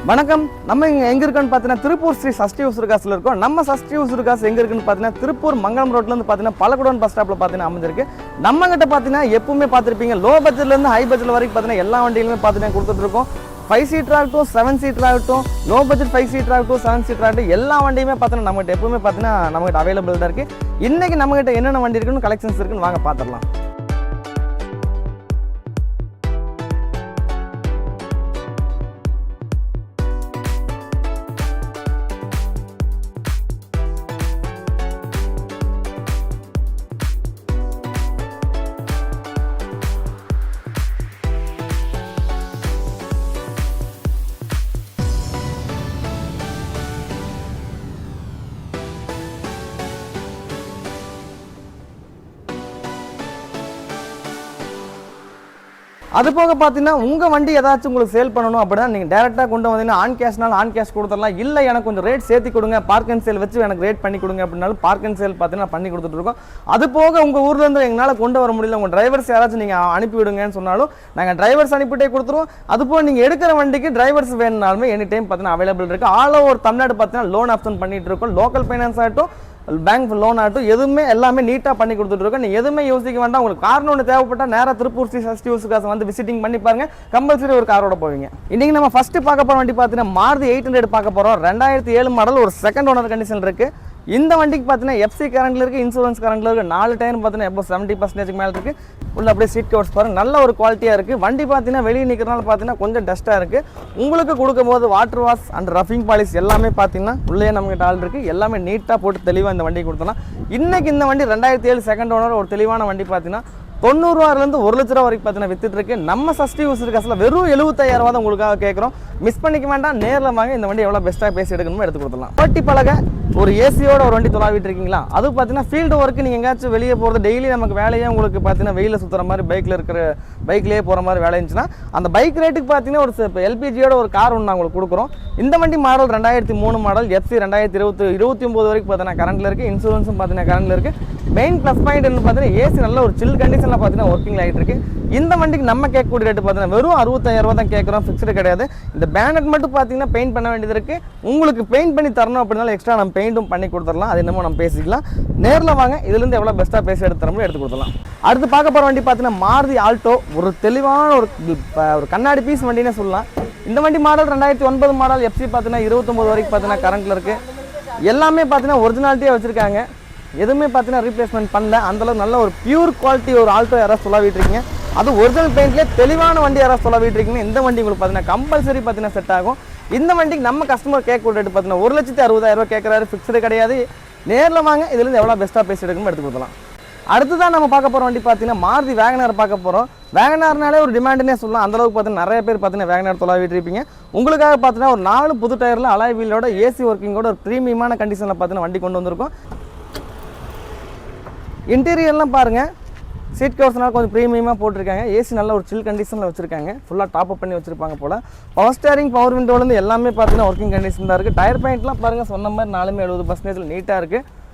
வணக்கம். நம்ம எங்க இருக்கோம்னு பார்த்தீங்கன்னா திருப்பூர் ஸ்ரீ சஷ்டி உசுருகாசில் இருக்கோம். நம்ம சஷ்டி உசுருகாஸ் எங்க இருக்குன்னு பார்த்தீங்கன்னா திருப்பூர் மங்கலம் ரோட்ல இருந்து பார்த்தீங்கன்னா பலகுடன் பஸ் ஸ்டாப்ல பார்த்தீங்கன்னா அமைஞ்சிருக்கு. நம்ம கிட்ட பார்த்தீங்கன்னா எப்பவுமே பார்த்துருப்பீங்க லோ பட்ஜெட்ல இருந்து ஹை பட்ஜெட் வரைக்கும் பார்த்தீங்கன்னா எல்லா வண்டிகளுமே பார்த்தீங்கன்னா கொடுத்துட்டு இருக்கோம். 5 சீட்டர் ஆகட்டும் 7 சீட்டர் ஆகட்டும் லோ பட்ஜெட் 5 சீட்டர் ஆகட்டும் 7 சீட்டர் ஆகட்டும் எல்லா வண்டியுமே பார்த்தீங்கன்னா நம்மகிட்ட எப்பவுமே பார்த்தீங்கன்னா நம்மகிட்ட அவைலபிள் தான் இருக்கு. இன்னைக்கு நம்மகிட்ட என்னென்ன வண்டி இருக்குன்னு கலெக்ஷன்ஸ் இருக்குன்னு வாங்க பார்த்துடலாம். அது போக பார்த்தீங்கன்னா உங்கள் வண்டி ஏதாச்சும் உங்களுக்கு சேல் பண்ணணும் அப்படின்னா நீங்கள் டேரெக்டாக கொண்டு வந்தீங்கன்னா ஆன் கேஷ்னாலும் ஆன் கேஷ் கொடுத்துடலாம். இல்லை எனக்கு கொஞ்சம் ரேட் சேர்த்து கொடுங்க, பார்க் அண்ட் சேல் வச்சு எனக்கு ரேட் பண்ணி கொடுங்க அப்படின்னாலும் பார்க் அண்ட் சேல் பார்த்தீங்கன்னா பண்ணி கொடுத்துட்ருக்கோம். அது போக உங்கள் ஊர்லேருந்து எங்களால் கொண்டு வர முடியல, உங்கள் டிரைவர்ஸ் யாராச்சும் நீங்கள் அனுப்பிவிடுங்கன்னு சொன்னாலும் நாங்கள் டிரைவர்ஸ் அனுப்பிட்டே கொடுத்துருவோம். அது போக நீங்கள் எடுக்கிற வண்டிக்கு டிரைவர்ஸ் வேணுனாலுமே எனி டைம் பார்த்தீங்கன்னா அவைலபிள் இருக்குது. ஆல் ஓவர் தமிழ்நாடு பார்த்தீங்கன்னா லோன் ஆப்ஷன் பண்ணிட்டு இருக்கோம். லோக்கல் ஃபைனான்ஸ் ஆகட்டும் பேங்க் லோன் ஆகட்டும் எதுவுமே எல்லாமே நீட்டாக பண்ணி கொடுத்துட்ருக்கோம். நீங்கள் எதுவுமே யோசிக்க வேண்டாம். உங்களுக்கு கார் ஒன்று தேவைப்பட்டால் நேராக திருப்பூர் ஸ்ரீ சஷ்டி உசுருகாஸ் வந்து விசிட்டிங் பண்ணி பாருங்க, கம்பல்சரி ஒரு காரோட போவீங்க. இன்னைக்கு நம்ம ஃபர்ஸ்ட் பார்க்க போகிற வண்டி பார்த்தீங்கன்னா மாருதி 800 பார்க்க போகிறோம். 2007 மாடல், ஒரு செகண்ட் ஓனர் கண்டிஷன் இருக்குது. இந்த வண்டிக்கு பார்த்தீங்கன்னா எஃப்சி கரண்ட்ல இருக்குது, இன்சூரன்ஸ் கரண்ட்ல இருக்குது. 4 டயர் பார்த்தீங்கன்னா எப்போ 70% மேலே இருக்குது. உள்ள அப்படியே சீட் கவர்ஸ் பாருங்கள், நல்ல ஒரு குவாலிட்டியாக இருக்குது. வண்டி பார்த்தீங்கன்னா வெளியே நிற்கிறனால பார்த்தீங்கன்னா கொஞ்சம் டஸ்ட்டாக இருக்குது. உங்களுக்கு கொடுக்கும்போது வாட்டர் வாஷ் அண்ட் ரஃபிங் பாலிஷ் எல்லாமே பார்த்தீங்கன்னா உள்ளே நம்மகிட்ட ஆள் இருக்குது. எல்லாமே நீட்டாக போட்டு தெளிவாக இந்த வண்டி கொடுத்தலாம். இன்றைக்கி இந்த வண்டி 2007 செகண்ட் ஓனர், ஒரு தெளிவான வண்டி பார்த்தீங்கன்னா 90 ரூபாயிலிருந்து 1 லட்ச ரூபா வரைக்கும் பார்த்தீங்கன்னா வித்துட்டு இருக்கு. நம்ம சஷ்டி உசுருகாசில் வெறும் 75,000 ரூபா தான் உங்களுக்காக கேட்குறோம். மிஸ் பண்ணிக்க வேண்டாம், நேரில் வாங்க. இந்த வண்டி எவ்வளோ பெஸ்ட்டாக பேசி எடுக்கணுமோ எடுத்து கொடுத்துடலாம். ஓட்டி பழக ஒரு ஏசியோட ஒரு வண்டி தொலாவிட்டு இருக்கீங்களா, அது பார்த்தீங்கன்னா ஃபீல்டு ஒர்க்கு நீங்கள் எங்கேயாச்சும் வெளியே போகிறது டெய்லி நமக்கு வேலையே உங்களுக்கு பார்த்தீங்கன்னா வெயிலில் சுற்றுற மாதிரி பைக்லேயே போகிற மாதிரி வேலை இருந்துச்சுன்னா அந்த பைக் ரேட்டுக்கு பார்த்தீங்கன்னா ஒரு எல்பிஜியோட ஒரு கார் ஒன்று நான் உங்களுக்கு கொடுக்குறோம். இந்த வண்டி மாடல் 2003 மாடல், எஃப்சி 2029 வரைக்கும் பார்த்தீங்கன்னா கரண்ட்டில் இருக்குது. இன்சூரன்ஸும் பார்த்தீங்கன்னா கரண்ட்டில் இருக்குது. மெயின் ப்ளஸ் பாயிண்ட் என்ன பார்த்தீங்கன்னா ஏசி நல்ல ஒரு சில் கண்டிஷனில் பார்த்தீங்கன்னா ஒர்க்கிங் ஆகிட்டு இருக்கு. இந்த வண்டிக்கு நம்ம கேட்கக்கூடிய ரேட்டு பார்த்தீங்கன்னா வெறும் 65,000 ரூபா தான் கேட்குறோம், ஃபிக்ஸ்டு கிடையாது. இந்த பேனட் மட்டும் பார்த்தீங்கன்னா பெயிண்ட் பண்ண வேண்டியது இருக்குது. உங்களுக்கு பெயிண்ட் பண்ணி தரணும் அப்படின்னாலும் எக்ஸ்ட்ரா நம்ம பெயிண்ட்டும் பண்ணி கொடுத்துடலாம். அது என்னமோ நம்ம பேசிக்கலாம். நேரில் வாங்க, இதுலேருந்து எவ்வளோ பெஸ்ட்டாக பேசி எடுத்து தரமோ எடுத்து கொடுத்துடலாம். அடுத்து பார்க்க போகிற வண்டி பார்த்தீங்கன்னா மாருதி ஆல்டோ, ஒரு தெளிவான ஒரு கண்ணாடி பீஸ் வண்டினே சொல்லலாம். இந்த வண்டி மாடல் 2009 மாடல், எஃப்சி பார்த்தீங்கன்னா 29 வரைக்கும் பார்த்தீங்கன்னா கரண்ட்டில் இருக்குது. எல்லாமே பார்த்தீங்கன்னா ஒரிஜினாலிட்டியாக வச்சுருக்காங்க. எதுவுமே பார்த்தீங்கன்னா ரீப்ளேஸ்மெண்ட் பண்ணல. அந்தளவுக்கு நல்ல ஒரு பியூர் குவாலிட்டி ஒரு ஆல்டோ யாராவது சொல்லாவிட்டு இருக்கீங்க, அது ஒரிஜினல் பெயிண்ட்லேயே தெளிவான வண்டி யாராவது சொல்லாவிட்டு இருக்கீங்க, இந்த வண்டி உங்களுக்கு பார்த்தீங்கன்னா கம்பல்சரி பார்த்தீங்கன்னா செட் ஆகும். இந்த வண்டிக்கு நம்ம கஸ்டமர் கேட்க ரேட்டு பார்த்தீங்கன்னா 1,60,000 ரூபா கேட்குறாரு, ஃபிக்ஸ்டு கிடையாது. நேரில் வாங்க, இதுலேருந்து எவ்வளோ பெஸ்ட்டாக பேசி எடுக்கணும் எடுத்து கொடுக்கலாம். அடுத்ததான் நம்ம பார்க்க போகிற வண்டி பார்த்தீங்கன்னா மாருதி வேகனார் பார்க்க போகிறோம். வேகனார்னாலே ஒரு டிமாண்டுனே சொல்லலாம். அந்தளவுக்கு பார்த்தீங்கன்னா நிறைய பேர் பார்த்தீங்கன்னா வேகனார் தொலாவிட்டு இருப்பீங்க. உங்களுக்காக பார்த்தீங்கன்னா ஒரு 4 புது டயரில் அலாய் வீலோட ஏசி ஒர்க்கிங்கோட ஒரு ப்ரீமியமான கண்டிஷனில் பார்த்தீங்கன்னா வண்டி கொண்டு வந்திருக்கோம். இன்டீரியர்லாம் பாருங்கள், சீட் கவர்ஸ்னால கொஞ்சம் ப்ரீமியமாக போட்டிருக்காங்க. ஏசி நல்ல ஒரு சில் கண்டிஷனில் வச்சுருக்காங்க. ஃபுல்லாக டாப் அப் பண்ணி வச்சுருப்பாங்க போல். பவர் ஸ்டேரிங் பவர் விண்டோலேருந்து எல்லாமே பார்த்தீங்கன்னா ஒர்க்கிங் கண்டிஷன் தான் இருக்குது. டயர் பாயிண்ட்லாம் பாருங்கள், சொன்ன மாதிரி 70% நீட்டாக இருக்குது.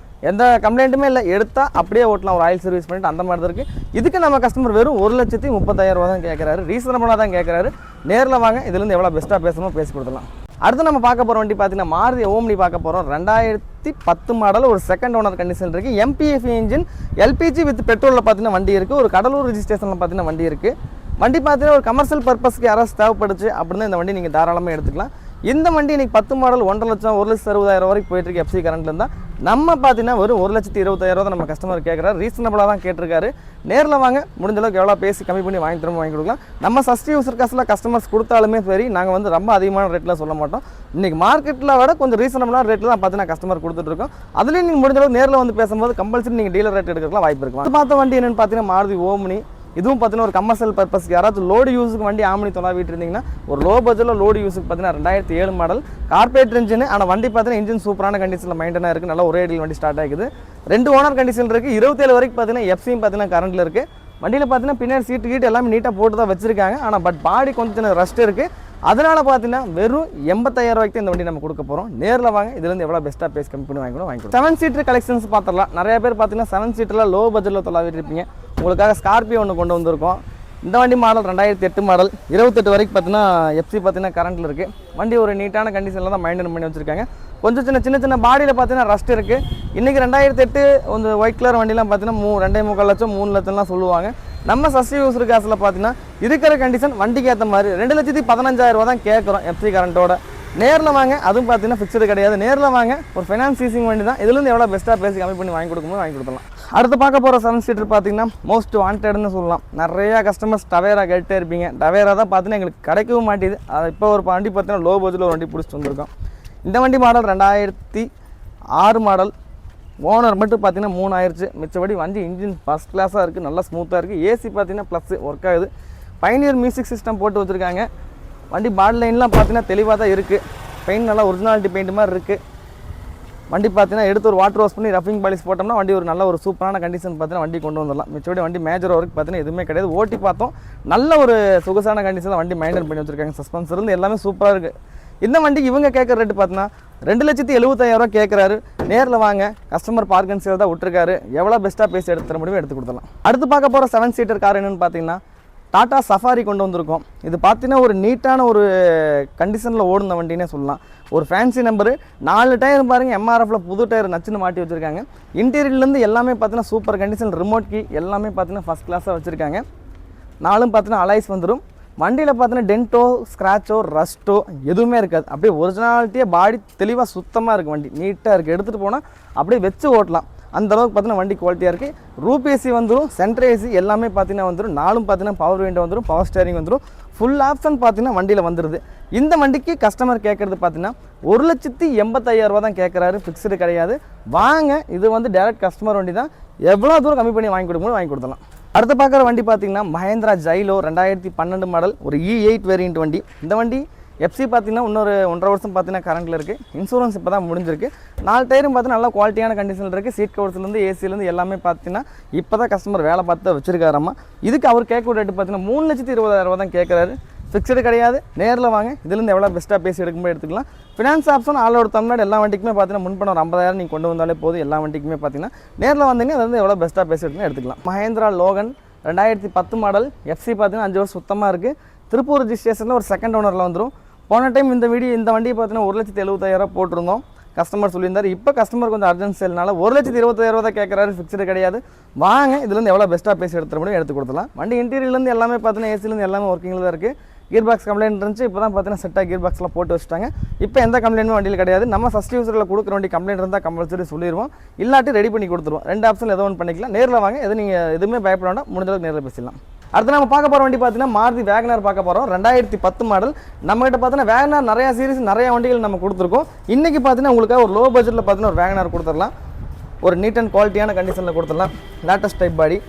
எந்த கம்ப்ளைண்ட்டுமே இல்லை, எடுத்தால் அப்படியே ஓட்டலாம். ஒரு ஆயில் சர்வீஸ் பண்ணிட்டு அந்த மாதிரி தான் இருக்குது. இதுக்கு நம்ம கஸ்டமர் வெறும் 1,30,000 ரூபா தான் கேட்குறாரு, ரீசனபிளாக தான் கேட்குறாரு. நேரில் வாங்க, இதுலேருந்து எவ்வளோ பெஸ்ட்டாக பேசணுமோ பேசி கொடுத்துலாம். அடுத்து நம்ம பார்க்க போகிற வண்டி பார்த்தீங்கன்னா மாருதி ஓம்னி பார்க்க போகிறோம். 2010 மாடல், ஒரு செகண்ட் ஓனர் கண்டிஷன் இருக்குது. MPF இன்ஜின், எல்பிஜி வித் பெட்ரோலில் பார்த்தீங்கன்னா வண்டி இருக்குது. ஒரு கடலூர் ரிஜிஸ்ட்ரேஷனில் பார்த்தீங்கன்னா வண்டி இருக்குது. வண்டி பார்த்தீங்கன்னா ஒரு கமர்ஷியல் பர்பஸ்க்கு யாராவது தேவைப்படுச்சு அப்படின்னா இந்த வண்டி நீங்கள் தாராளமாக எடுத்துக்கலாம். இந்த வண்டி இன்றைக்கி 10 மாடல் 1,00,000 1,60,000 வரைக்கும் போயிட்டுருக்கு. எஃப்சி கரண்ட்டில் இருந்தால் நம்ம பார்த்தீங்கன்னா ஒரு 1,20,000 தான் நம்ம கஸ்டமர் கேட்குறாரு. ரீசனபிளாக தான் கேட்டிருக்காரு. நேரில் வாங்க, முடிஞ்ச அளவுக்கு எவ்வளோ பேசி கம்மி பண்ணி வாங்கி கொடுக்கலாம். நம்ம சஷ்டி உசுருகாசில் கஸ்டமர்ஸ் கொடுத்தாலுமே சரி, நாங்கள் வந்து ரொம்ப அதிகமான ரேட்டில் சொல்ல மாட்டோம். இன்றைக்கி மார்க்கெட்டில் விட கொஞ்சம் ரீசனபிளான ரேட்டில் தான் பார்த்தீங்கன்னா கஸ்டமர் கொடுத்துட்ருக்கோம். அதுலேயும் நீங்கள் முடிஞ்ச அளவுக்கு நேரில் வந்து பேசும்போது கம்பல்சரி நீங்கள் டீலர் ரேட் எடுக்கலாம் வாய்ப்பு இருக்கும். அது பார்த்த வண்டி என்னென்னு பார்த்தீங்கன்னா மாருதி ஓம்னி. இதுவும் பார்த்தீங்கன்னா ஒரு கமர்ஷியல் பர்பஸ்க்கு யாராச்சும் லோடு யூஸுக்கு வண்டி ஆம்னி தொலாவிட்டு இருந்தீங்கன்னா ஒரு லோ பட்ஜெட்டில் லோடு யூஸுக்கு பார்த்தீங்கன்னா 2007 மாடல், கார்பரேட் இன்ஜின். ஆனால் வண்டி பார்த்தீங்கன்னா இன்ஜின் சூப்பரான கண்டிஷனில் மெயின்டெனாக இருக்குது. நல்லா ஒரே அடியில் வண்டி ஸ்டார்ட் ஆகிக்குது. 2 ஓனர் கண்டிஷன் இருக்குது. 27 வரைக்கும் பார்த்தீங்கன்னா எஃப்சியும் பார்த்தீங்கன்னா கரண்ட்டில் இருக்குது. வண்டியில் பார்த்தீங்கன்னா பின்னாடி சீட்டு எல்லாமே நீட்டாக போட்டு தான் வச்சுருக்காங்க. ஆனால் பாடி கொஞ்சம் ரஸ்ட் இருக்குது. அதனால் பார்த்தீங்கன்னா வெறும் 85,000 ரூபாய்க்கு இந்த வண்டி நம்ம கொடுக்க போகிறோம். நேரில் வாங்க, இதுலேருந்து எவ்வளோ பெஸ்ட்டாக பேஸ் கம்மி பண்ணி வாங்கிக்கணும். 7 சீட்டர் கலெக்ஷன்ஸ் பார்த்துடலாம். நிறைய பேர் பார்த்தீங்கன்னா 7 சீட்டரில் லோ பட்ஜெட்டில் தொலாவிட்டு இருப்பீங்க. உங்களுக்காக ஸ்கார்பியோ ஒன்று கொண்டு வந்திருக்கோம். இந்த வண்டி மாடல் 2008 மாடல் 28 வரைக்கும் பார்த்தீங்கன்னா எஃப்சி பார்த்தீங்கன்னா கரண்ட்டில் இருக்குது. வண்டி ஒரு நீட்டான கண்டிஷனில் தான் மெயின்டைன் பண்ணி வச்சுருக்காங்க. கொஞ்சம் சின்ன பாடியில் பார்த்தீங்கன்னா ரஸ்ட் இருக்குது. இன்றைக்கி 2008 கொஞ்சம் ஒயிட் கலர் வண்டிலாம் பார்த்தீங்கன்னா 2.25 லட்சம் 3 லட்சம்லாம் சொல்லுவாங்க. நம்ம சஸ்டி யூஸர் காசில் பார்த்தீங்கன்னா இருக்கிற கண்டிஷன் வண்டிக்கு ஏற்ற மாதிரி 2,15,000 தான் கேட்குறோம் எஃப்சி கரண்ட்டோட. நேரில் வாங்க, அதுவும் பார்த்தீங்கன்னா ஃபிக்ஸ்டு கிடையாது. நேரில் வாங்க, ஒரு ஃபைனான்ஸ் சீசிங் வண்டி தான். இதுலேருந்து எவ்வளோ பெஸ்ட்டாக பேசி கம்மி பண்ணி வாங்கி கொடுக்கலாம். அடுத்து பார்க்க போகிற 7 சீட்டர் பார்த்தீங்கன்னா மோஸ்ட் வாண்டட்னு சொல்லலாம். நிறையா கஸ்டமர்ஸ் டவேரா கேட்டே இருப்பீங்க. டவேரா தான் பார்த்தீங்கன்னா எங்களுக்கு கிடைக்கவும் மாட்டேது. அது இப்போ ஒரு வண்டி பார்த்தீங்கன்னா லோ பட்ஜெட்டில் ஒரு வண்டி பிடிச்சிட்டு வந்திருக்கோம். இந்த வண்டி மாடல் 2006 மாடல். ஓனர் மட்டும் பார்த்தீங்கன்னா 3 ஆயிடுச்சு. மிச்சபடி வண்டி இன்ஜின் ஃபஸ்ட் கிளாஸாக இருக்குது, நல்லா ஸ்மூத்தாக இருக்குது. ஏசி பார்த்தீங்கன்னா ப்ளஸ் ஒர்க் ஆகுது. பைனியர் மியூசிக் சிஸ்டம் போட்டு வச்சுருக்காங்க. வண்டி பாடி லைன்லாம் பார்த்தீங்கன்னா தெளிவாக தான் இருக்குது. பெயிண்ட் நல்லா ஒரிஜினாலிட்டி பெயிண்ட் மாதிரி இருக்குது. வண்டி பார்த்தீங்கன்னா எடுத்து ஒரு வாட்டர் வாஷ் பண்ணி ரஃபிங் பாலிஷ் போட்டோம்னா வண்டி ஒரு நல்ல ஒரு சூப்பரான கண்டிஷன் பார்த்தீங்கன்னா வண்டி கொண்டு வந்துடலாம். மிச்சபடி வண்டி மேஜர் ஒர்க் பார்த்தீங்கன்னா எதுவுமே கிடையாது. ஓட்டி பார்த்தோம், நல்ல ஒரு சொகுசான கண்டிஷனில் வண்டி மெயின்டைன் பண்ணி வச்சுருக்காங்க. சஸ்பென்ஸ் இருந்து எல்லாமே சூப்பராக இருக்குது. இந்த வண்டிக்கு இவங்க கேட்குற ரேட்டு பார்த்தீங்கன்னா 2,75,000 கேட்குறாரு. நேரில் வாங்க, கஸ்டமர் பார்க் அண்ட் சேல் தான் விட்டுருக்காரு. எவ்வளோ பெஸ்ட்டாக பேசி எடுத்து தர முடியும் எடுத்து கொடுத்துடலாம். அடுத்து பார்க்க போகிற 7 சீட்டர் கார் என்னென்னு பார்த்தீங்கன்னா டாடா சஃபாரி கொண்டு வந்திருக்கோம். இது பார்த்தீங்கன்னா ஒரு நீட்டான ஒரு கண்டிஷனில் ஓடுன வண்டினே சொல்லலாம். ஒரு ஃபேன்சி நம்பரு, 4 டயர் பாருங்கள், எம்ஆர்எஃப்ல புது டயர் நச்சுன்னு மாட்டி வச்சுருக்காங்க. இன்டீரியர்லேருந்து எல்லாமே பார்த்தீங்கன்னா சூப்பர் கண்டிஷன். ரிமோட் கீ எல்லாமே பார்த்தீங்கன்னா ஃபஸ்ட் கிளாஸாக வச்சுருக்காங்க. 4ம் பார்த்தீங்கன்னா அலைஸ் வந்துடும். வண்டியில் பார்த்தீங்கன்னா டென்ட்டோ ஸ்க்ராச்சோ ரஸ்ட்டோ எதுவுமே இருக்காது. அப்படியே ஒரிஜினாலிட்டியாக பாடி தெளிவாக சுத்தமாக இருக்குது. வண்டி நீட்டாக இருக்குது. எடுத்துகிட்டு போனால் அப்படியே வச்சு ஓட்டலாம். அந்தளவுக்கு பார்த்தீங்கன்னா வண்டி குவாலிட்டியாக இருக்குது. ரூப் ஏசி வந்துடும், சென்ட்ரு ஏசி எல்லாமே பார்த்தீங்கன்னா வந்துடும். 4ம் பார்த்தீங்கன்னா பவர் விண்டோ வந்துடும், பவர் ஸ்டேரிங் வந்துடும். ஃபுல் ஆப்ஷன் பார்த்தீங்கன்னா வண்டியில் வந்துடுது. இந்த வண்டிக்கு கஸ்டமர் கேட்குறது பார்த்தீங்கன்னா 1,85,000 தான் கேட்குறாரு. ஃபிக்ஸ்டு கிடையாது. வாங்க, இது வந்து டேரக்ட் கஸ்டமர் வண்டி தான். எவ்வளோ தூரம் கம்மி பண்ணி வாங்கி கொடுக்கணும் வாங்கி கொடுத்துடலாம். அடுத்து பார்க்குற வண்டி பார்த்தீங்கன்னா மஹேந்திரா ஜைலோ 2012 மாடல் ஒரு E8 வேரியண்ட் வண்டி. இந்த வண்டி எஃப்சி பார்த்தீங்கன்னா இன்னொரு 1.5 வருஷம் பார்த்தீங்கன்னா கரண்ட்டில் இருக்குது. இன்சூரன்ஸ் இப்போ தான் முடிஞ்சிருக்கு. 4 டயரும் பார்த்தீங்கன்னா நல்லா குவாலிட்டியான கண்டிஷனில் இருக்குது. சீட் கவர்ஸ்லேருந்து ஏசிலேருந்து எல்லாமே பார்த்தீங்கன்னா இப்போ தான் கஸ்டமர் வேலை பார்த்து வச்சிருக்காரம்மா. இதுக்கு அவர் கேட்க ரேட்டு பார்த்தீங்கன்னா 3,20,000 தான் கேட்குறாரு. ஃபிக்ஸ்டு கிடையாது. நேரில் வாங்க, இதுலேருந்து எவ்வளோ பெஸ்ட்டாக பேசி எடுக்கும்போது எடுத்துக்கலாம். ஃபினான்ஸ் ஆப்ஷன் ஆளோட தமிழ்நாடு எல்லா வண்டிக்குமே பார்த்தீங்கன்னா முன்பணம் ஒரு 50,000 நீங்கள் கொண்டு வந்தாலே போதும். எல்லா வண்டிக்குமே பார்த்தீங்கன்னா நேரில் வந்தீங்கன்னா அது வந்து எவ்வளோ பெஸ்ட்டாக பேசி எடுத்துக்கலாம். மஹேந்திரா லோகன் 2010 மாடல் எஃப்சி பார்த்தீங்கன்னா 5 வருஷம் சுத்தமாக இருக்குது. திருப்பூர் ரிஜிஸ்ட்ரேஷனில் ஒரு செகண்ட் ஓனரில் வந்துடும். போன டைம் இந்த வண்டியை பார்த்தீங்கன்னா 1,70,000 போட்டிருந்தோம். கஸ்டமர் சொல்லியிருந்தார். இப்போ கஸ்டமர் கொஞ்சம் அர்ஜென்ட் சேல்னால 1,20,000 தான் கேட்குறாரு. ஃபிக்ஸ்டு கிடையாது. வாங்க, இதுலேருந்து எவ்வளோ பெஸ்ட்டாக பேசி எடுத்துட முடியும் எடுத்து கொடுத்துலாம். வண்டி இன்டீரியர்லேருந்து எல்லாமே பார்த்தீங்கன்னா ஏசிலேருந்து எல்லாமே ஒர்க்கிங்கில் தான் இருக்குது. கியர் பாக்ஸ் கம்ப்ளைண்ட் இருந்துச்சு. இப்போ தான் பார்த்தீங்கன்னா செட்டாக கியர் பாக்ஸ்லாம் போட்டு வச்சுட்டாங்க. இப்போ எந்த கம்ப்ளைண்ட்டும் வண்டியில் கிடையாது. நம்ம ஃபஸ்ட் யூஸரில் கொடுக்குற வண்டி கம்ப்ளைண்ட் இருந்தால் கம்பல்சரி சொல்லிடுவோம். இல்லாட்டி ரெடி பண்ணி கொடுத்துருவோம். 2 ஆப்ஷன் ஏதோ ஒன்று பண்ணிக்கலாம். நேரில் வாங்க, நீங்கள் எதுவுமே பயப்பட வேண்டாம். முடிஞ்சளவுக்கு நேரில் பேசிடலாம். அடுத்து நம்ம பார்க்க போகிற வண்டி பார்த்தீங்கன்னா மாருதி வேகனார் பார்க்க போகிறோம். 2010 மாடல். நம்மகிட்ட பார்த்தீங்கன்னா வேகனார் நிறையா சீரிஸ் நிறைய வண்டிகள் நம்ம கொடுத்துருக்கோம். இன்றைக்கி பார்த்தீங்கன்னா உங்களுக்கு ஒரு லோ பட்ஜெட்டில் பார்த்தீங்கன்னா ஒரு வேகனார் கொடுத்துடலாம். ஒரு நீட் அண்ட் குவாலிட்டியான கண்டிஷனில் கொடுத்துடலாம். லேட்டஸ்ட் டைப் பாடி.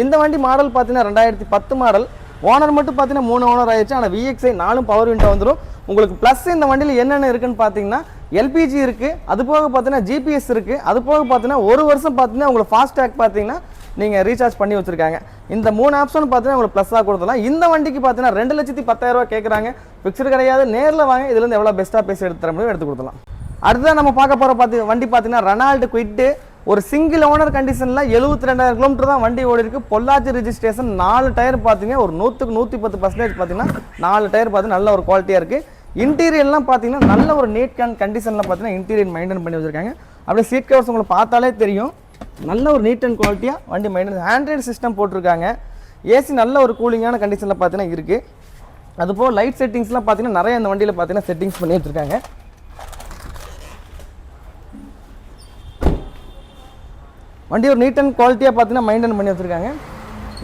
இந்த வண்டி மாடல் பார்த்தீங்கன்னா 2010 மாடல். ஓனர் மட்டும் பார்த்தீங்கன்னா 3 ஓனர் ஆயிடுச்சு. ஆனால் VXI 4ம் பவர் விண்டோ வந்துடும். உங்களுக்கு ப்ளஸ் இந்த வண்டியில் என்னென்ன இருக்குன்னு பார்த்தீங்கன்னா எல்பிஜி இருக்குது. அது போக பார்த்தீங்கன்னா GPS இருக்குது. அது போக பார்த்தீங்கன்னா 1 வருஷம் பார்த்தீங்கன்னா உங்களுக்கு ஃபாஸ்டேக் பார்த்தீங்கன்னா நீங்கள் ரீசார்ஜ் பண்ணி வச்சுருக்காங்க. இந்த 3 ஆப்ஷன் பார்த்தீங்கன்னா உங்களுக்கு ப்ளஸ்ஸாக கொடுத்துலாம். இந்த வண்டிக்கு பார்த்தீங்கன்னா 2,10,000 கேட்குறாங்க. ஃபிக்ஸ்டு கிடையாது. நேரில் வாங்க, இதுலேருந்து எவ்வளோ பெஸ்ட்டாக பேசி எடுத்து தர முடியும் எடுத்து கொடுத்துலாம். அடுத்ததான் நம்ம பார்க்க போகிற வண்டி பார்த்தீங்கன்னா ரெனால்டு குவிட்டு. ஒரு சிங்கிள் ஓனர் கண்டிஷனில் 72,000 கிலோமீட்டர் தான் வண்டி ஓடி இருக்குது. பொள்ளாச்சி ரிஜிஸ்ட்ரேஷன். 4 டயர் பார்த்தீங்கன்னா ஒரு 100% பார்த்தீங்கன்னா 4 டயர் பார்த்தீங்கன்னா நல்ல ஒரு குவாலிட்டியாக இருக்குது. இன்டீரியர்லாம் பார்த்தீங்கன்னா நல்ல ஒரு நீட் கண்டிஷனில் பார்த்தீங்கன்னா இன்டீரியர் மெயின்டைன் பண்ணி வச்சுருக்காங்க. அப்படியே சீட் கவர்ஸ் உங்களுக்கு பார்த்தாலே தெரியும். நல்ல ஒரு நீட் அண்ட் குவாலிட்டியாக வண்டி மெயின்டைன். ஆண்ட்ராய்டு சிஸ்டம் போட்டிருக்காங்க. ஏசி நல்ல ஒரு கூலிங்கான கண்டிஷனில் பார்த்தீங்கன்னா இருக்குது. அதுபோக லைட் செட்டிங்ஸ்லாம் பார்த்தீங்கன்னா நிறைய இந்த வண்டியில் பார்த்தீங்கன்னா செட்டிங்ஸ் பண்ணி வச்சுருக்காங்க. வண்டி ஒரு நீட் அண்ட் குவாலிட்டியாக பார்த்தீங்கன்னா மெயின்டைன் பண்ணி வச்சுருக்காங்க.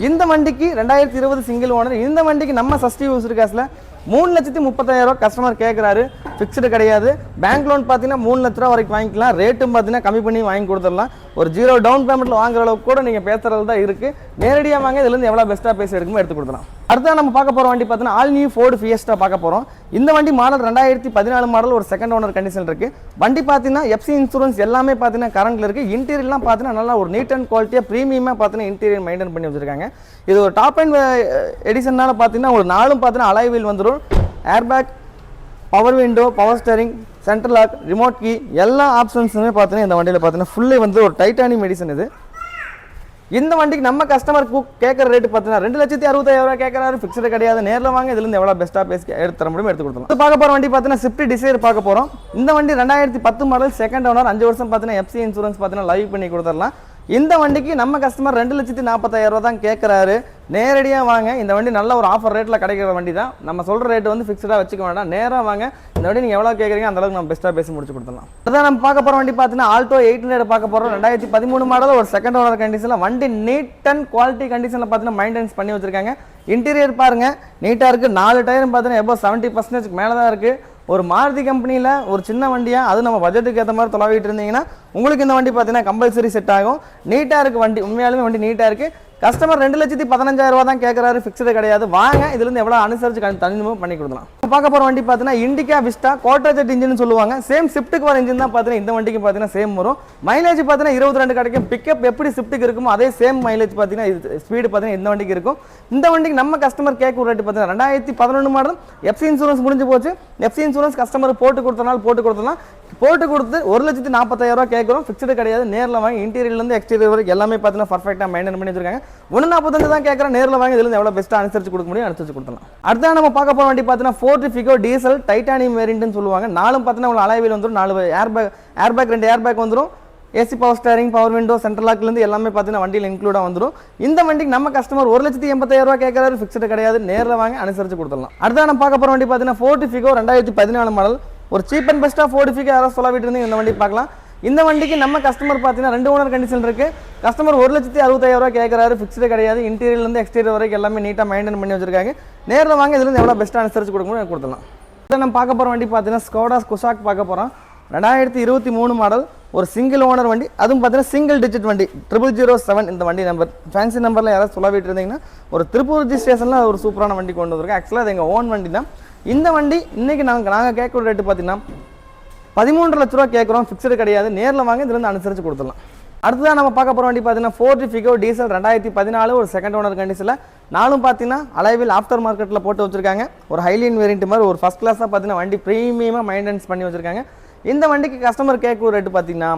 இந்த வண்டிக்கு 2020 சிங்கிள் ஓனர். இந்த வண்டிக்கு நம்ம சஸ்டி யூஸர் காசில் 3,30,000 கஸ்டமர் கேட்குறாரு. ஃபிக்ஸ்டு கிடையாது. பேங்க் லோன் பார்த்தீங்கன்னா 3 லட்ச ரூபா வரைக்கும் வாங்கிக்கலாம். ரேட்டும் பார்த்தீங்கன்னா கம்மி பண்ணி வாங்கி கொடுத்துடலாம். ஒரு 0 டவுன் பேமெண்ட்டில் வாங்குற அளவுக்கு கூட நீங்கள் பேசுகிறது தான் இருக்குது. நேரடியாக வாங்க, இதுலேருந்து எவ்வளோ பெஸ்ட்டாக பேசி எடுக்குமோ எடுத்து கொடுத்துலாம். அடுத்த நம்ம பார்க்க போகிற வண்டி பார்த்தீங்கன்னா ஆல் நியூ ஃபோர்டு ஃபியஸ்டா பார்க்க போகிறோம். இந்த வண்டி மாடல் 2014 மாடல் ஒரு செகண்ட் ஓனர் கண்டிஷன் இருக்குது. வண்டி பார்த்தீங்கன்னா எஃப்சி இன்சூரன்ஸ் எல்லாமே பார்த்தீங்கன்னா கரண்ட்டில் இருக்குது. இன்டீரியர்லாம் பார்த்தீங்கன்னா நல்லா ஒரு நீட் அண்ட் குவாலிட்டியாக ப்ரீமியமாக பார்த்தீங்கன்னா இன்டீரியர் மெயின்டைன் பண்ணி வச்சுருக்காங்க. இது ஒரு டாப் அண்ட் எடிஷனால் பார்த்தீங்கன்னா ஒரு 4ம் பார்த்தீங்கன்னா அலாய் வீல் வந்துடும். Airbag, power window, power steering, central lock, remote key எல்லா ஆப்ஷன்ஸுமே பார்த்தீங்கன்னா இந்த வண்டியில் பார்த்தீங்கன்னா ஃபுல்லி வந்து ஒரு டைட்டானியம் எடிஷன். இது இந்த வண்டிக்கு நம்ம கஸ்டமருக்கு கேட்குற ரேட்டு பார்த்தீங்கன்னா 2,65,000 கேட்குறாரு, ஃபிக்ஸ்டு கிடையாது. நேரில் வாங்க, இதுலேருந்து எவ்வளோ பெஸ்ட்டாக பேசி எடுத்து தர முடியும் எடுத்து கொடுத்துலாம். பார்க்க போகிற வண்டி பார்த்தீங்கன்னா ஸ்விஃப்ட் டிசைர் பார்க்க போகிறோம். இந்த வண்டி 2010 மாடல், செகண்ட் ஓனர், 5 வருஷம் பார்த்தீங்கன்னா எஃப்சி இன்சூரன்ஸ் பார்த்தீங்கன்னா லைவ் பண்ணி கொடுத்துடலாம். இந்த வண்டிக்கு நம்ம கஸ்டமர் 2,40,000 தான் கேட்குறாரு. நேரடியாக வாங்க, இந்த வண்டி நல்ல ஒரு ஆஃபர் ரேட்டில் கிடைக்கிற வண்டி தான். நம்ம சொல்கிற ரேட்டு வந்து ஃபிக்ஸ்டாக வச்சுக்க வேண்டாம், நேராக வாங்க. இந்த வண்டி நீங்கள் எவ்வளோ கேட்குறீங்க அந்த அளவுக்கு நம்ம பெஸ்ட்டாக பேசி முடிச்சு கொடுத்துடலாம். அதான் நம்ம பார்க்க போகிற வண்டி பார்த்தீங்கன்னா ஆல்டோ 800 பார்க்க போகிறோம். 2013 மாடல், ஒரு செகண்ட் ஓனர் கண்டிஷனில் வண்டி நீட் அண்ட் குவாலிட்டி கண்டிஷனில் பார்த்தீங்கன்னா மெயின்டெனன்ஸ் பண்ணி வச்சிருக்காங்க. இன்டீரியர் பாருங்க நீட்டாக இருக்குது. 4 டயரும் பார்த்தீங்கன்னா எபோ 70% மேலே தான் இருக்குது. ஒரு மாருதி கம்பெனியில் ஒரு சின்ன வண்டியாக அது நம்ம பட்ஜெட்டுக்கு ஏற்ற மாதிரி தொலைவிட்டு இருந்தீங்கன்னா உங்களுக்கு இந்த வண்டி பார்த்தீங்கன்னா கம்பல்சரி செட் ஆகும். நீட்டாக இருக்குது வண்டி, உண்மையாலுமே வண்டி நீட்டாக இருக்குது. கஸ்டமர் 2,15,000 தான் கேட்குறாரு, ஃபிக்ஸ்டு கிடையாது. வாங்க, இதுலேருந்து எவ்வளோ அனுசரிச்சு தனிமும் பண்ணி கொடுக்கலாம். பார்க்க போகிற வண்டி பார்த்தீங்கன்னா இண்டிகா விஸ்டா கோட்டர்ஜெட் இன்ஜின் சொல்லுவாங்க. சேம் ஸ்விஃப்ட்டுக்கு வர இன்ஜின் தான் பார்த்தீங்கன்னா இந்த வண்டிக்கு பார்த்தீங்கன்னா சேம் வரும். மைலேஜ் பார்த்தீங்கன்னா 22 கிடைக்கும். பிக்கப் எப்படி ஸ்விஃப்ட்டுக்கு இருக்குமோ அதே சேம் மைலேஜ் பார்த்தீங்கன்னா ஸ்பீடு பார்த்தீங்கன்னா இந்த வண்டிக்கு இருக்கும். இந்த வண்டிக்கு நம்ம கஸ்டமர் கேட்குற ரேட்டு பார்த்தீங்கன்னா 2011 மாடல், எஃப்சி இன்சூரன்ஸ் முடிஞ்சு போச்சு. எஃப்சி இன்சூரன்ஸ் கஸ்டமர் போட்டு கொடுத்தனால போட்டு கொடுத்தலாம். போட்டு கொடுத்து 1,40,000 கேட்குறோம், ஃபிக்ஸ்டு கிடையாது. நேரில் வாங்கி இன்டீரியர்லேருந்து எக்ஸ்டீரியர் வரைக்கும் எல்லாமே பார்த்தீங்கன்னா பர்ஃபெக்டாக மெயின்டைன் பண்ணி வச்சிருக்காங்க. 1,45 தான் கேட்குறேன், நேரில் வாங்கி இதுலேருந்து எவ்வளோ பெஸ்ட்டாக அனுசரிச்சு கொடுக்க முடியும் அனுசரிச்சு கொடுத்தலாம். அடுத்த நம்ம பார்க்க போகிற வண்டி பார்த்தீங்கன்னா ஃபோர்ட் ஃபிகோ டீசல் டைட்டானியம் வேரியன்ட்னு சொல்லுவாங்க. 4 பார்த்தீங்கன்னா உங்களுக்கு அலைவில் வந்துடும். 4 ஏர்பேக் 2 ஏர்பேக் வந்துடும். AC power steering, power window, central லாக்லேருந்து எல்லாமே பார்த்தீங்கன்னா வண்டியில் இன்க்ளூடாக வந்துடும். இந்த வண்டிக்கு நம்ம கஸ்டமர் 1,80,000 கேட்குறாரு, ஃபிக்ஸ்டு கிடையாது. நேரில் வாங்கி அனுசரிச்சு கொடுத்துடலாம். அடுத்த நம்ம பார்க்க போகிற வண்டி பார்த்தீங்கன்னா ஃபோர்ட் ஃபிகோ 2014 மாடல், ஒரு சீப் அண்ட் பெஸ்ட்டாக ஃபோர்ட் ஃபிகோ யாராவது சொல்லிட்டு இருந்தீங்க இந்த வண்டி பார்க்கலாம். இந்த வண்டிக்கு நம்ம கஸ்டமர் பார்த்தீங்கன்னா 2 ஓனர் கண்டிஷன் இருக்குது. கஸ்டமர் 1,60,000 கேட்குறாரு, ஃபிக்ஸ்டு கிடையாது. இன்டீரியர்லேருந்து எக்ஸ்டீரியர் வரைக்கும் எல்லாமே நீட்டாக மெயின்டைன் பண்ணி வச்சிருக்காங்க. நேரில் வாங்க, இதுலேருந்து எவ்வளோ பெஸ்ட்டாக அனுசரிச்சு கொடுக்க முடியும் கொடுத்துடலாம். நம்ம பார்க்க போகிற வண்டி பார்த்தீங்கன்னா ஸ்கோடா குஷாக் பார்க்க போகிறோம். 2023 மாடல், ஒரு சிங்கிள் ஓனர் வண்டி. அதுவும் பார்த்தீங்கன்னா சிங்கிள் டிஜிட் வண்டி, 0007 இந்த வண்டி நம்பர். ஃபேன்சி நம்பரில் யாராவது சொல்லிட்டு இருந்தீங்கன்னா ஒரு திருப்பூர் ரிஜிஸ்ட்ரேஷனில் ஒரு சூப்பரான வண்டி கொண்டு வந்திருக்கேன். ஆக்சுவலாக அது எங்கள் ஓன் வண்டி தான். இந்த வண்டி இன்றைக்கி நாங்கள் கேட்குற ரேட்டு பார்த்தீங்கன்னா 13 லட்ச ரூபா கேட்குறோம், ஃபிக்ஸ்டு கிடையாது. நேரில் வாங்க, இதுலேருந்து அனுசரித்து கொடுத்துடலாம். அடுத்ததான் நம்ம பார்க்க போகிற வண்டி பார்த்தீங்கன்னா ஃபோர்ட் ஃபிகோ டீசல் 2014, ஒரு செகண்ட் ஓனர் கண்டிஷனில். 4 பார்த்தீங்கன்னா அலைவில் ஆஃப்டர் மார்க்கெட்டில் போட்டு வச்சிருக்காங்க. ஒரு ஹைலியன் வேரியன்ட் மாதிரி ஒரு ஃபஸ்ட் கிளாஸாக பார்த்தீங்கன்னா வண்டி ப்ரீமியமாக மெயின்டெனன்ஸ் பண்ணி வச்சிருக்காங்க. இந்த வண்டிக்கு கஸ்டமர் கேட்குற ரேட்டு பார்த்தீங்கன்னா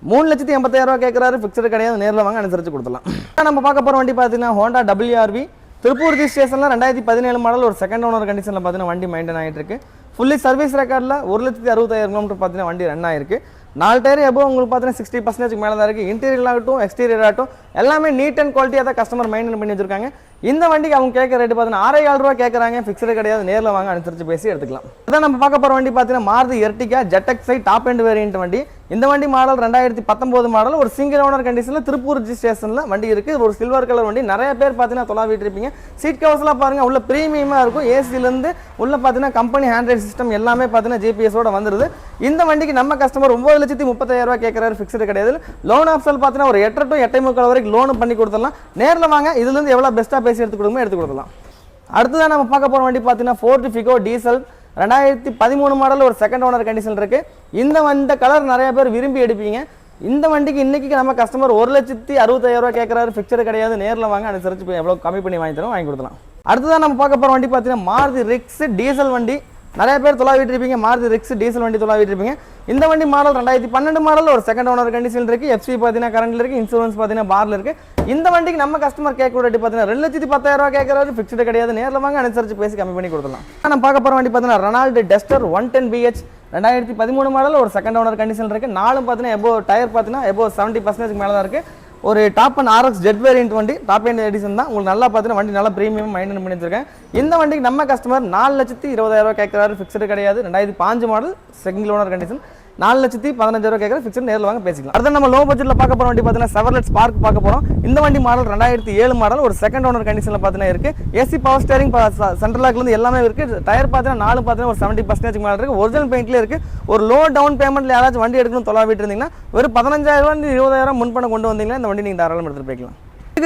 3,80,000 கேட்குறாரு, ஃபிக்ஸ்டு கிடையாது. நேரில் வாங்க அனுசரித்து கொடுத்துடலாம். நம்ம பார்க்க போகிற வண்டி பார்த்தீங்கன்னா ஹோண்டா WRV திருப்பூர் ரிஜிஸ்ட்ரேஷனில் 2017 மாடல், ஒரு செகண்ட் ஓனர் கண்டிஷனில் பார்த்தீங்கன்னா வண்டி மெயின்டைன் ஆகிட்டு இருக்கு. ஃபுல்லி சர்வீஸ் ரெக்கார்டில் 1,60,000 கிலோமீட்டர் பார்த்தீங்கன்னா வண்டி ரன் ஆயிருக்கு. 4 டயர் எபோ உங்களுக்கு பார்த்தீங்கன்னா 60% மேலே தான் இருக்குது. இன்டீரியர் ஆகட்டும் எக்ஸ்டீரியர் ஆகட்டும் எல்லாமே நீட் அண்ட் குவாலிட்டியாக தான் கஸ்டமர் மெயின்டைன் பண்ணி வச்சிருக்காங்க. இந்த வண்டிக்கு அவங்க கேட்குற ரேட்டு பார்த்தீங்கன்னா 6,000 ரூபா கேட்குறாங்க, ஃபிக்ஸ்டு கிடையாது. நேரில் வாங்க அனுசரித்து பேசி எடுத்துக்கலாம். அதான் நம்ம பார்க்க போகிற வண்டி பார்த்தீங்கன்னா Maruti Ertiga ZXi top end variant வண்டி. இந்த வண்டி மாடல் 2019 மாடல், ஒரு சிங்கிள் ஓனர் கண்டிஷனில் திருப்பூர் ரிஜிஸ்ட்ரேஷனில் வண்டி இருக்குது. ஒரு சில்வர் கலர் வண்டி. நிறைய பேர் பார்த்தீங்கன்னா தொலைவிட்டு இருப்பீங்க. சீட் கவர்ஸ்லாம் பாருங்கள், உள்ள ப்ரீமியமாக இருக்கும். ஏசிலேருந்து உள்ள பார்த்தீங்கன்னா கம்பெனி ஹேண்ட்ரைட் சிஸ்டம் எல்லாமே பார்த்தீங்கன்னா ஜிபிஎஸோட வந்துருது. இந்த வண்டிக்கு நம்ம கஸ்டமர் 9,30,000 கேட்குறாரு, ஃபிக்ஸ்டு கிடையாது. லோன் ஆப்ஷன் பார்த்தீங்கன்னா ஒரு 8 to 8.25 வரைக்கும் லோன் பண்ணி கொடுத்துடலாம். நேரில் வாங்க, இதுலேருந்து எவ்வளோ பெஸ்ட்டாக பேசி எடுத்து கொடுக்குமோ எடுத்து கொடுக்கலாம். அடுத்ததான் நம்ம பார்க்க போகிற வண்டி பார்த்தீங்கன்னா ஃபோர்ட் ஃபிகோ டீசல் 2013 மாடல், ஒரு செகண்ட் ஓனர் கண்டிஷன் இருக்குது. இந்த கலர் நிறைய பேர் விரும்பி எடுப்பீங்க. இந்த வண்டிக்கு இன்றைக்கி நம்ம கஸ்டமர் 1,60,000 கேட்குறாரு, ஃபிக்ஸ்டு கிடையாது. நேரில் வாங்க அனுசரித்து எவ்வளோ கம்மி பண்ணி வாங்கி தரோம், வாங்கி கொடுக்கலாம். அடுத்ததான் நம்ம பார்க்க போகிற வண்டி பார்த்தீங்கன்னா மாருதி ரிக்ஸ் டீசல் வண்டி. நிறைய பேர் தொலைவிட்டு இருப்பீங்க, மாருதி ரிக்ஸ் டீசல் வண்டி தொலைவிட்டு இருப்பீங்க. இந்த வண்டி மாடல் 2012 மாடல், ஒரு செகண்ட் ஓனர் கண்டிஷன் இருக்குது. எஃப்சி பார்த்தீங்கன்னா கரண்டில் இருக்குது. இன்சூரன்ஸ் பார்த்தீங்கன்னா பாரில் இருக்குது. இந்த வண்டிக்கு நம்ம கஸ்டமர் கேட்குற ரேட்டு பார்த்தீங்கன்னா 2,10,000 கேட்குறாரு, ஃபிக்ஸ்டு கிடையாது. நேரில் வாங்க அனுசரித்து பேசி கம்மி பண்ணி கொடுக்கலாம். நம்ம பார்க்க போகிற வண்டி பார்த்தீங்கன்னா ரெனால்ட் டஸ்டர் 110 BH 2013 மாடல், ஒரு செகண்ட் ஓனர் கண்டிஷன் இருக்குது. 4 பார்த்தீங்கன்னா எபோ டயர் பார்த்தீங்கன்னா எபோ 70% மேலே தான் இருக்குது. ஒரு top end RX jet variant வண்டி, டாப் எண்ட் எடிஷன் தான். உங்களுக்கு நல்லா பார்த்தீங்கன்னா வண்டி நல்லா ப்ரீமியம் மெயின்டைன் பண்ணி வச்சிருக்கேன். இந்த வண்டிக்கு நம்ம கஸ்டமர் 4,20,000 கேட்குறாரு, ஃபிக்ஸ்டு கிடையாது. 2005 மாடல், சிங்கிள் ஓனர் கண்டிஷன். 4,15,000 கேட்குற, ஃபிக்ஸ்டு நேரில் வாங்க பேசிக்கலாம். அடுத்து நம்ம லோ பட்ஜெட்டில் பார்க்க போகிற வண்டி பார்த்தீங்கன்னா செவர்லெட் ஸ்பார்க் பார்க்க போகிறோம். இந்த வண்டி மாடல் 2007 மாடல், ஒரு செகண்ட் ஓனர் கண்டிஷனில் பார்த்தீங்கன்னா இருக்குது. ஏசி பவர் ஸ்டேரிங், சென்ட்ரல் லாக்லேருந்து எல்லாமே இருக்குது. டயர் பார்த்தீங்கன்னா 4 பார்த்தீங்கன்னா ஒரு 70% மேலே இருக்குது. ஒரிஜினல் பெயிண்ட்லேயே இருக்குது. ஒரு லோ டவுன் பேமெண்ட்டில் யாராச்சும் வண்டி எடுக்கணும் தொலைவிட்டு இருந்தீங்கன்னா ஒரு 15,000 20,000 முன்பணம் கொண்டு வந்தீங்கன்னா இந்த வண்டி நீங்கள் தாராளமாக எடுத்துகிட்டு போய்க்கலாம்.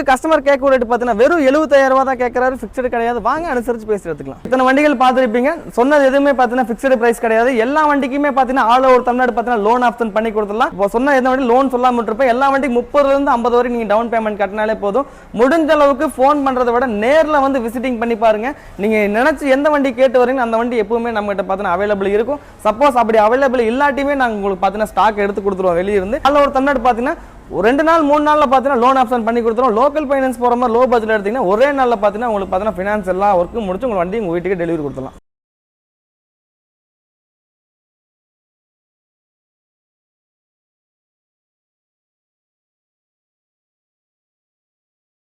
கஸ்டமர் கேட்க ரேட் பார்த்தீங்கன்னா வெறும் 75,000 தான் கேட்கறாரு, ஃபிக்ஸ்டு கிடையாது. வாங்க அனுசரிச்சு பேசி எடுத்துக்கலாம். இத்தனை வண்டிகள் பார்த்துருப்பீங்க, சொன்னது எதுவுமே பார்த்தீங்கன்னா ஃபிக்ஸ்டு பிரைஸ் கிடையாது. எல்லா வண்டிக்குமே பார்த்தீங்கன்னா ஆல் ஓவர் தமிழ்நாடு பார்த்தீங்கன்னா லோன் ஆப்ஷன் பண்ணி கொடுத்துடலாம். இப்போ சொன்ன எந்த வண்டி லோன் சொல்லாம இருப்பேன், எல்லா வண்டிக்கு 30 50 வரை நீங்க டவுன் பேமெண்ட் கட்டினாலே போதும். முடிஞ்ச அளவுக்கு ஃபோன் பண்றதை விட நேரில் வந்து விசிட்டிங் பண்ணி பாருங்க. நீங்க நினைச்சு எந்த வண்டி கேட்டு வரீங்க அந்த வண்டி எப்பவுமே நம்ம கிட்ட பார்த்தீங்கன்னா அவைலபிள் இருக்கும். சப்போஸ் அப்படி அவைலபிள் இல்லாட்டியுமே நாங்கள் உங்களுக்கு பார்த்தீங்கன்னா ஸ்டாக் எடுத்து கொடுத்துருவோம் வெளியே இருந்து. ஆல் ஓவர் தமிழ்நாடு பார்த்தீங்கன்னா 2 நாள் 3 நாள்ல பார்த்தீங்கன்னா லோன் ஆப்ஷன் பண்ணி கொடுத்துரும். லோக்கல் ஃபைனான்ஸ் போகிற மாதிரி லோ பட்ஜெட் எடுத்தீங்கன்னா ஒரே நாளில் பார்த்தீங்கன்னா உங்களுக்கு பார்த்தீங்கன்னா ஃபினான்ஸ் எல்லா ஒர்க்கும் முடிச்சு உங்கள் வண்டி உங்கள் வீட்டுக்கு டெலிவரி கொடுத்துடலாம்.